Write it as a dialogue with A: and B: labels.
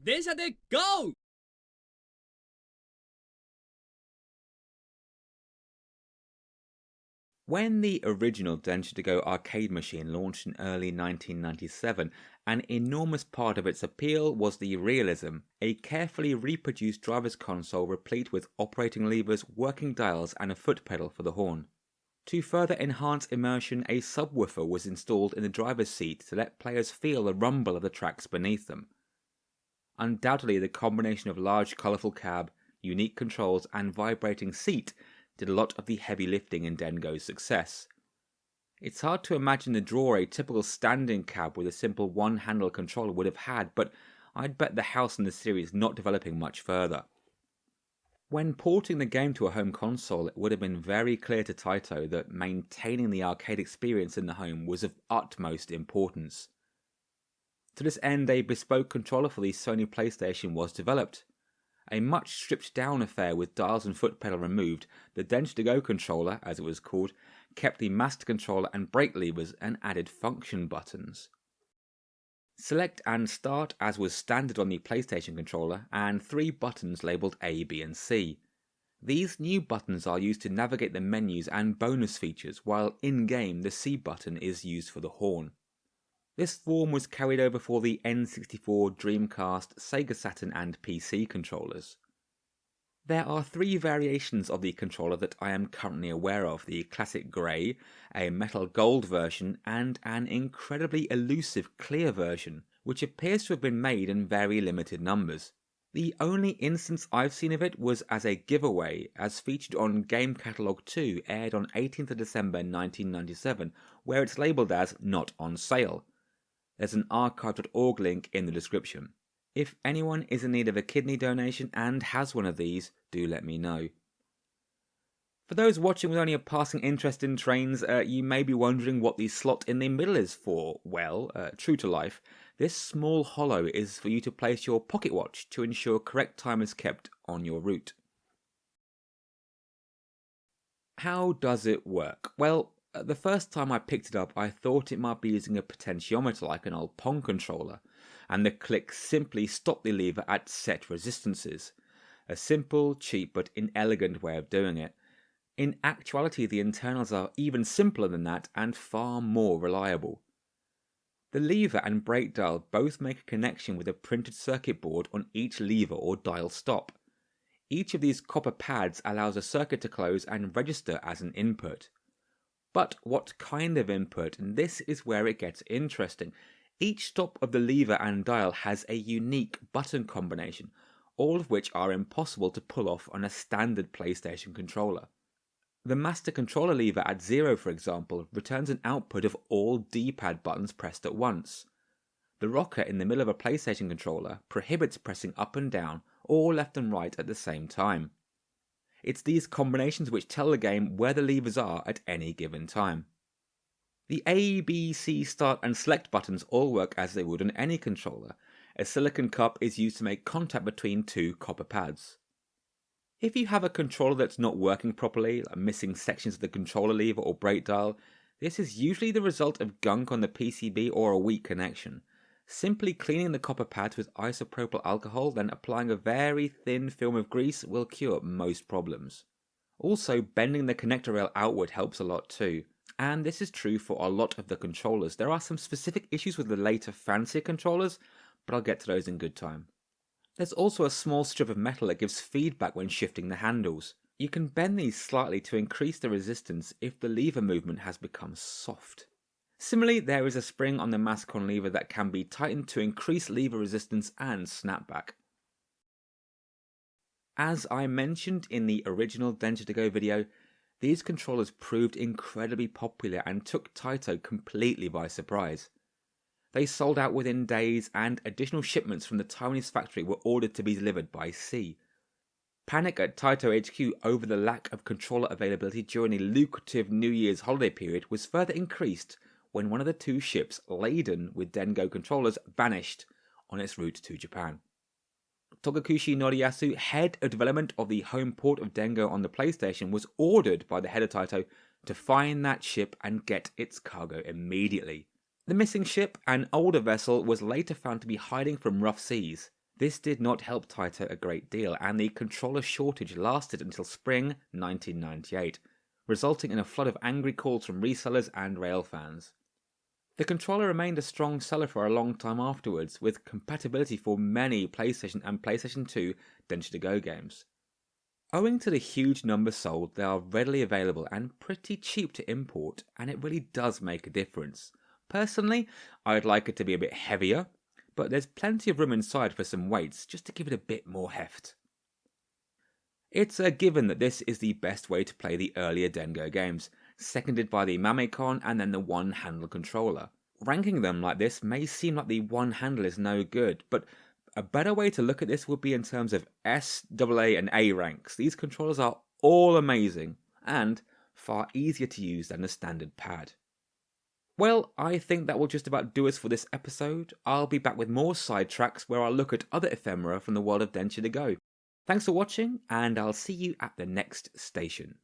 A: 電車で GO!
B: When the original Densha DenGo arcade machine launched in early 1997, an enormous part of its appeal was the realism, a carefully reproduced driver's console replete with operating levers, working dials and a foot pedal for the horn. To further enhance immersion, a subwoofer was installed in the driver's seat to let players feel the rumble of the tracks beneath them. Undoubtedly, the combination of large colourful cab, unique controls and vibrating seat did a lot of the heavy lifting in DenGo's success. It's hard to imagine the draw a typical standing cab with a simple one-handle controller would have had, but I'd bet the house in the series not developing much further. When porting the game to a home console, it would have been very clear to Taito that maintaining the arcade experience in the home was of utmost importance. To this end, a bespoke controller for the Sony PlayStation was developed. A much stripped down affair with dials and foot pedal removed, the Densha DenGo controller, as it was called, kept the master controller and brake levers and added function buttons. Select and start as was standard on the PlayStation controller, and 3 buttons labelled A, B and C. These new buttons are used to navigate the menus and bonus features, while in-game the C button is used for the horn. This form was carried over for the N64, Dreamcast, Sega Saturn and PC controllers. There are 3 variations of the controller that I am currently aware of: the classic grey, a metal gold version and an incredibly elusive clear version, which appears to have been made in very limited numbers. The only instance I've seen of it was as a giveaway, as featured on Game Catalogue 2, aired on 18th of December 1997, where it's labelled as not on sale. There's an archive.org link in the description. If anyone is in need of a kidney donation and has one of these, do let me know. For those watching with only a passing interest in trains, you may be wondering what the slot in the middle is for. Well, true to life, this small hollow is for you to place your pocket watch to ensure correct time is kept on your route. How does it work? Well, the first time I picked it up, I thought it might be using a potentiometer like an old Pong controller, and the clicks simply stop the lever at set resistances. A simple, cheap, but inelegant way of doing it. In actuality, the internals are even simpler than that and far more reliable. The lever and brake dial both make a connection with a printed circuit board on each lever or dial stop. Each of these copper pads allows a circuit to close and register as an input. But what kind of input? And this is where it gets interesting. Each stop of the lever and dial has a unique button combination, all of which are impossible to pull off on a standard PlayStation controller. The master controller lever at 0, for example, returns an output of all D-pad buttons pressed at once. The rocker in the middle of a PlayStation controller prohibits pressing up and down or left and right at the same time. It's these combinations which tell the game where the levers are at any given time. The A, B, C, start and select buttons all work as they would on any controller. A silicon cup is used to make contact between 2 copper pads. If you have a controller that's not working properly, like missing sections of the controller lever or brake dial, this is usually the result of gunk on the PCB or a weak connection. Simply cleaning the copper pads with isopropyl alcohol, then applying a very thin film of grease will cure most problems. Also, bending the connector rail outward helps a lot too, and this is true for a lot of the controllers. There are some specific issues with the later fancier controllers, but I'll get to those in good time. There's also a small strip of metal that gives feedback when shifting the handles. You can bend these slightly to increase the resistance if the lever movement has become soft. Similarly, there is a spring on the Masukon lever that can be tightened to increase lever resistance and snapback. As I mentioned in the original Densha DenGo video, these controllers proved incredibly popular and took Taito completely by surprise. They sold out within days, and additional shipments from the Taiwanese factory were ordered to be delivered by sea. Panic at Taito HQ over the lack of controller availability during the lucrative New Year's holiday period was further increased when one of the 2 ships laden with DenGo controllers vanished on its route to Japan. Togakushi Noriyasu, head of development of the home port of DenGo on the PlayStation, was ordered by the head of Taito to find that ship and get its cargo immediately. The missing ship, an older vessel, was later found to be hiding from rough seas. This did not help Taito a great deal, and the controller shortage lasted until spring 1998, resulting in a flood of angry calls from resellers and railfans. The controller remained a strong seller for a long time afterwards, with compatibility for many PlayStation and PlayStation 2 Densha Go games. Owing to the huge numbers sold, they are readily available and pretty cheap to import, and it really does make a difference. Personally, I'd like it to be a bit heavier, but there's plenty of room inside for some weights just to give it a bit more heft. It's a given that this is the best way to play the earlier DenGo games, seconded by the Masukon and then the one-handle controller. Ranking them like this may seem like the one-handle is no good, but a better way to look at this would be in terms of S, AA and A ranks. These controllers are all amazing, and far easier to use than the standard pad. Well, I think that will just about do us for this episode. I'll be back with more Sidetracks where I'll look at other ephemera from the world of Densha Go. Thanks for watching, and I'll see you at the next station.